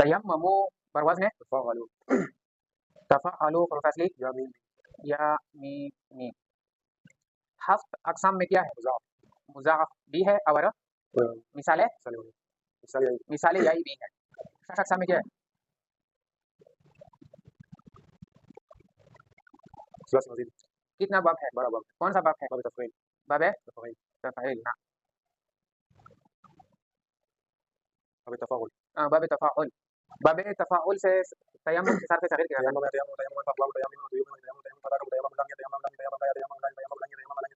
تیممو بر وزن تفاعلوا تفعلوا حروف اصلی یا میم یا میم. ہفت اقسام میں کیا ہے؟ مضاعف بھی ہے اور مثالیں مثالیں یائی بھی ہے. شش اقسام میں کیا ہے؟ ثلاثي مزيد کتنا باب ہے؟ بڑا باب کون سا باب ہے؟ باب تفعيل باب تفعيل تفعیل. باب التفاعل باب تفاعل. باب تفاعل سے تیمم کے صرف صغیر کیا ہے؟ تيمم تيمم تيمم فاقوال تيمم وطيب تيمم تيمم فراغم تيمم لم يتيمم لم يتيمم لا يتيمم لا يتيمم لن يتيمم لن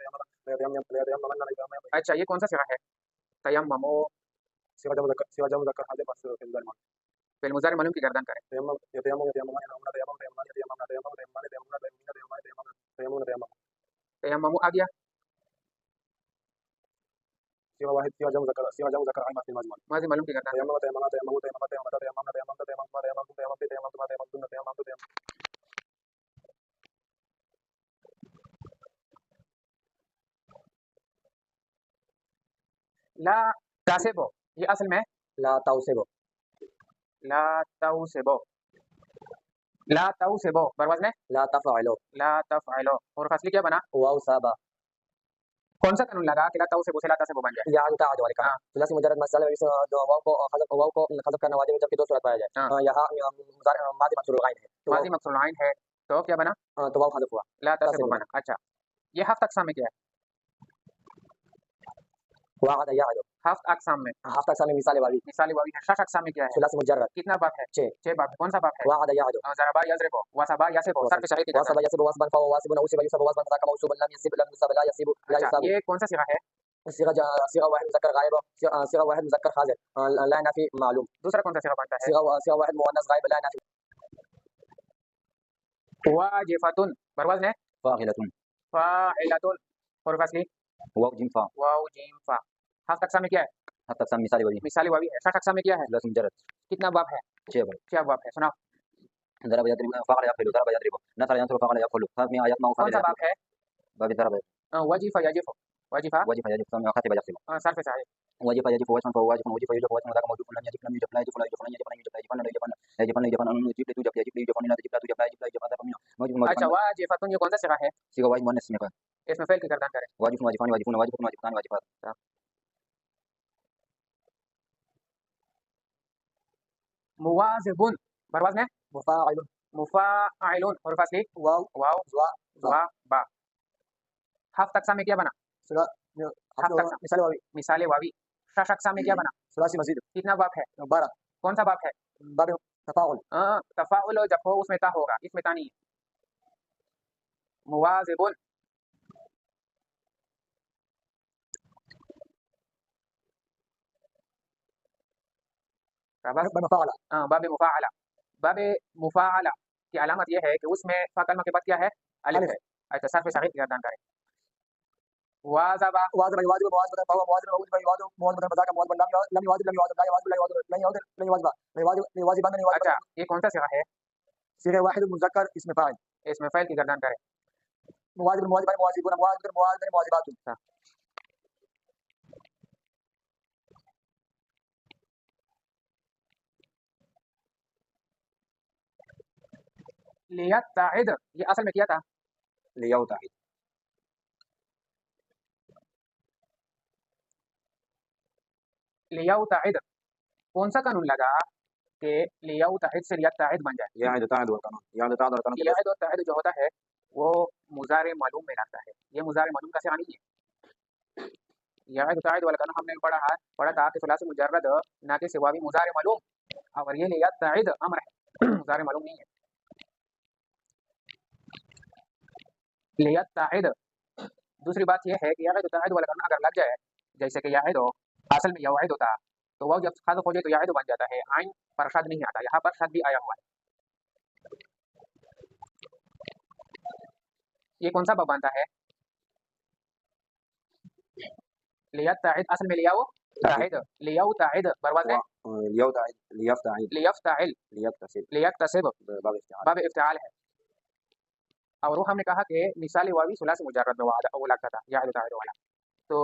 يتيمم لا يتيمم لا يتيمم. اچھا یہ کون سا صیغہ ہے؟ تیممو صيغة جمع مذكر حاضر بس في المضارع فی المضارع معلوم کی گردان کریں. تيمم يتيمم يتيمم يتيمم تيمم تيمم يتيمم تيمم تيمم تيمم تيمم تيمم تیممو آ گیا. صيغة واحد صيغة جمع مذكر عام في المجمل ماضی معلوم کی گردان. تيمم تيمم تيمم تيمم تيمم تيمم تيمم تيمم تيمم تيمم تيمم تيمم. لا تاسبو یہ اصل میں لا توسبو لا توسبو لا توسبو بر وزن لا تفعلوا لا تفعلو. حروف اصلی کیا بنا؟ واو سابا کون سا قانون لگا کہ لا توسبو سے لا تاسبو بن جائے؟ يعني تعد ولك ہاں ثلاثي مجرد مسألة واو کو حذف کرنا واجب ہے جبکہ دو صورت پایا جائے. ہاں یہاں مضارع ماضی مقصور الغائن ہے تو ماضی مقصور العین ہے تو کیا بنا؟ تو واو حذف ہوا لا تاسبو تاسبو بنا. اچھا یہ ہفت اقسام میں کیا ہے؟ وعد يعد ہفت اقسام میں ہفتہ اقسام میں مثال واوی مثالی واوی ہے. شش اقسام میں کیا ہے؟ ثلاثي مجرد کتنا باب ہے؟ 6 چھ باب. کون سا باب ہے؟ وعد يعد ضربا یضربو وصبا یصبو صرف صحیح کی گردان. وصب يصب وصبا فهو واسب نوسب يصب وصبا ذاك موصوب لم يصب لم يصب لا يصب لا اچھا يصاب. یہ کون سا صیغہ ہے؟ صيغة واحد مذكر غائب صيغة واحد مذكر حاضر لا نافي معلوم. دوسرا کون سا صیغہ بنتا ہے؟ صيغة واحد مؤنث غائب لا نافي. واجفتن بر وزن فاعلة فاعلتن. حروف اصلی واو جيم فا. واو جیم فا. ہفت اقسام میں کیا ہے؟ ہفتہ اقسام مثال واوی مثالی واوی ہے. شش اقسام میں کیا ہے؟ ثلاثي مجرد کتنا باب ہے؟ 6 باب. کیا باب ہے؟ سناؤ. ضرب يضرب فعل يفعل ضرب يضرب نثر ينثر فعل يفعل فهم يطمع کون فعل سا يفعل. باب ہے؟ باب ضرب وجف یجف وجفا وجف يجب ثم خطب يقسم صرف صحیح. وجف يجب وجفا فهو واجف وجف يجب وجفا ذاك موجود لم يجب لم يجب لا يجب لا يجب لن يجب لن يجب لا يجب لا يجب لا يجب لا يجب ان يجب لا توجب يجب لا يجب لا تجب لا توجب لا يجب لا يجب هذا منه موجب اچھا واجفتن یہ کون سا صیغہ ہے؟ صيغة واحد مؤنث نفا. اس میں فعل کی گردان کریں. واجف واجفان واجفون واجفون واجفتان واجفات. مواظبن بر وزن مفاعل مفاعلون. حروف اصلی واو واو زوا وا با. ہفت اقسام میں کیا بنا؟ ہفت اقسام مثال واوی مثال واوی. شش اقسام میں کیا بنا؟ ثلاثي مزيد کتنا باب ہے؟ 12 کون سا باب ہے؟ باب تفاعل تفاعل جب ہو اس میں تا ہوگا اس میں تا نہیں ہے. مواظبن باب مفاعل باب مفاعلہ. باب مفاعلہ کی علامت یہ ہے کہ اس میں فا کلمہ کے بعد کیا ہے؟ الف ہے. اچھا صرف صحیح کی گردان کریں. واظبا واجب واجب واجب فهو واجب واجب واجب واجب بذاك واجب لم يواجب لم يواجب لا يواجب لا يواجب لن يواجب لن يواجب لا يواجب لا يواجب لا يواجب. اچھا یہ کون سا صیغہ ہے؟ صيغة واحد مذكر اسم فاعل اس میں فعل کی گردان کریں. مواجب مواجب مواجبون مواجب مواجب مواجبات. لیتعد یہ اصل میں کیا تھا؟ ليوتعد لیتعد. کون سا قانون لگا کہ لیتعد سے لیتعد بن جائے؟ يعد تعد والقانون يعد تعد والقانون لیعد اور تعد جو ہوتا ہے وہ مضارع معلوم میں لگتا ہے. یہ مضارع معلوم کا صیغہ نہیں ہے. یعد تعد والقانون ہم نے پڑھا تھا کہ ثلاثی مجرد نہ کہ سواوی مضارع معلوم اور یہ لیتعد امر ہے مضارع معلوم نہیں ہے. لیتعد. دوسری بات یہ ہے کہ یعد تعد والقانون اگر لگ جائے جیسے کہ یعد اصل میں یوعد ہوتا تو وہ جب حذف ہو جائے تو یعد بن جاتا ہے. عین پر شد نہیں آتا. یہاں پر شد بھی آیا ہوا ہے. یہ کون سا باب بنتا ہے؟ لیتعد اصل میں لیاو تعد لیاو تعد بر وزن ليوتعد ليفتعل لیفتعل ليكتسب لیکتسب باب افتعال. باب افتعال ہے. اور وہ ہم نے کہا کہ مثال واوی ثلاثی مجرد میں وہ لگتا تھا یعد تعد والا. تو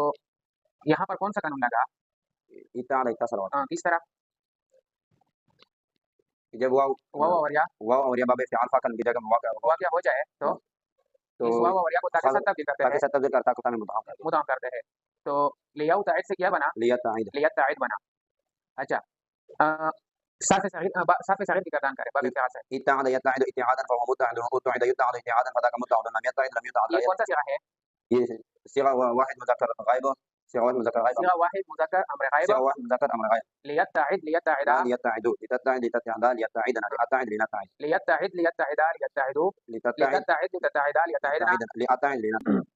یہاں پر کون سا قانون لگا؟ افتعل اتصل کس طرح؟ جب واو واو اور یا واو اور یا باب افتعال فاکن کی جگہ واقع ہو واقع ہو جائے تو تو اس واو اور یا کو تاکہ ساتھ تبدیل کرتے تاکہ ہیں، سب تبدیل کرتا کو تمام مضاف کر دیں مضاف کرتے ہیں. تو لیاؤ تعید سے کیا بنا؟ لیتعید لیتعید بنا. اچھا صرف صغیر کی گردان کرے باب افتعال سے. اتعد يتعد اتعادا فهو متعد واتعد يتعد اتعادا فذاك متعد لم يتعد لم يتعد یہ کون سا صیغہ ہے؟ یہ صيغه واحد مذكر غائب صيغه واحد مذكر غائب صيغہ واحد مذکر امر غائب. صيغه واحد مذكر امر غائب لیتعد لیتعدا لا ليتعدوا لتتعد لتتعدا ليتعدنا لأتعد لنتعد لیتعد لیتعدا لیتعدوا لتتعد لتتعد لتتعدا لیتعدنا. لأتعد لنتعد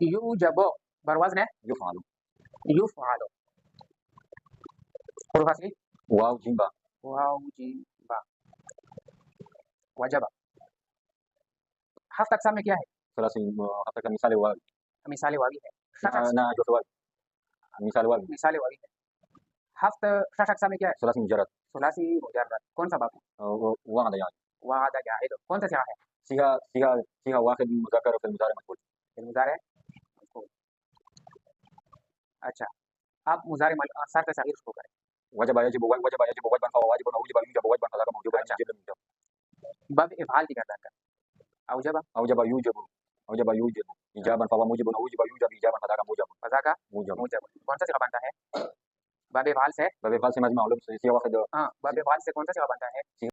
یوجب بر وزن يفعل یفعل. حروف اصلی واو جيم با واو جیم با. وجب. ہفت اقسام میں کیا ہے؟ ثلاثي حتى كمثال واو مثال واوی ہے. شش اقسام نا جو واو مثال واو مثال واوی ہے. ہفت شش اقسام میں کیا ہے؟ ثلاثي مجرد ثلاثی مجرد. کون سا باب ہے؟ وعد يعني وعد جاعد. کون سا صیغہ ہے؟ صيغه واحد مذكر في المضارع مجهول مضارع مذکور. اچھا آپ مضارع صرف صغیر شروع کریں. وجب يجب وجبا فهو واجب ووجب يوجب وجبا فذاك موجوب اچھا. يجب يوجب باب افعال کی گردان کریں. اوجب اوجب يوجب ايجابا فهو موجب ووجب يوجب ايجابا فذاك موجب فذاک موجب موجب. کون سا صیغہ بنتا ہے؟ باب افعال سے. باب فعل سے مجمع علوم صيغه واحد ہاں باب افعال سے کون سا صیغہ بنتا ہے؟